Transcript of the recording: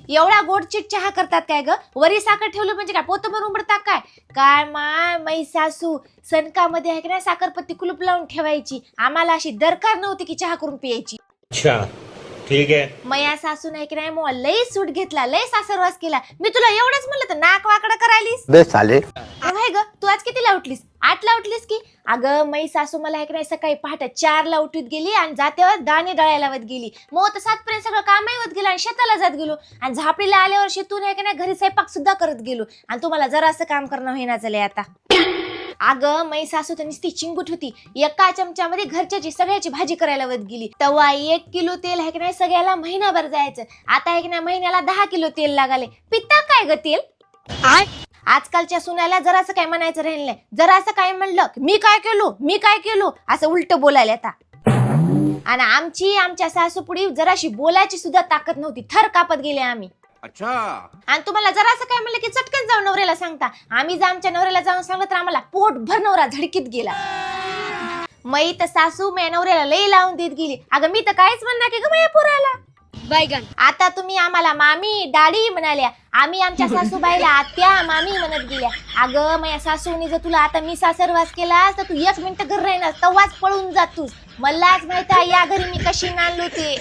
एवढा गोडचिट चहा करतात काय ग? वरी साखर ठेवलं म्हणजे काय पोत भरून उमडतात काय? काय मै सासू सनकामध्ये आहे की नाही साखरपत्ती कुलूप लावून ठेवायची. आम्हाला अशी दरकार नव्हती की चहा करून पियायची. अच्छा ठीक आहे. मया सासू नाही की नाही मग लई सूट घेतला, लई सासरवास केला. मी तुला एवढंच म्हणलं तर नाक वाकडं करायलीस. बे साले काय ग तू आज कितीला उठलीस? 8ला उठलीस की? अगं मै सासू मला आहे की नाही सकाळी पहाटे 4ला उठीत गेली आणि जात्यावर दाणे दळायला लावत गेली. मग तर 7 पर्यंत सगळं कामही होत गेलं आणि शेताला जात गेलो आणि झापडीला आल्यावर शेतून आहे की नाही घरी स्वयंपाक सुद्धा करत गेलो आणि तुम्हाला जरा असं काम करणं होईना झालंय आता. अगं मै सासू तर नुसती चिंगूट होती. एका चमच्यामध्ये घरच्याची सगळ्याची भाजी करायला लावत गेली. तेव्हा 1 किलो तेल आहे की नाही सगळ्याला महिनाभर जायचं. आता आहे की नाही महिन्याला 10 किलो तेल लागाले. पिता काय ग तेल? आजकालच्या सुनायला जरासं काय म्हणायचं राहिलं नाही. जरासं काय म्हणलं मी काय केलो असं उलट बोलायला आता. आणि आमच्या सासूपुढी जराशी बोलायची सुद्धा ताकद नव्हती. थर कापत गेले आम्ही. अच्छा आणि तुम्हाला जरासं काय म्हणलं की चटकन जाऊन नवऱ्याला सांगता. आम्ही जर आमच्या नवऱ्याला जाऊन सांगलं तर आम्हाला पोटभर नवरा झडकीत गेला. मै तर सासू माझ्या नवऱ्याला लई लावून देत गेली. अगं मी तर काहीच म्हणणार की ग माझ्या पोराला बैगन. आता तुम्ही आम्हाला मामी डाडी म्हणाल्या. आम्ही आमच्या सासूबाईला आत्या मामी म्हणत गेल्या. अगं माझ्या सासूनी जर तुला आता मी सासरवास केला तर तू 1 मिनिट घर राहीनास तवाच पळून जातूस. मलाच माहित आहे या घरी मी कशी नांदलो ते.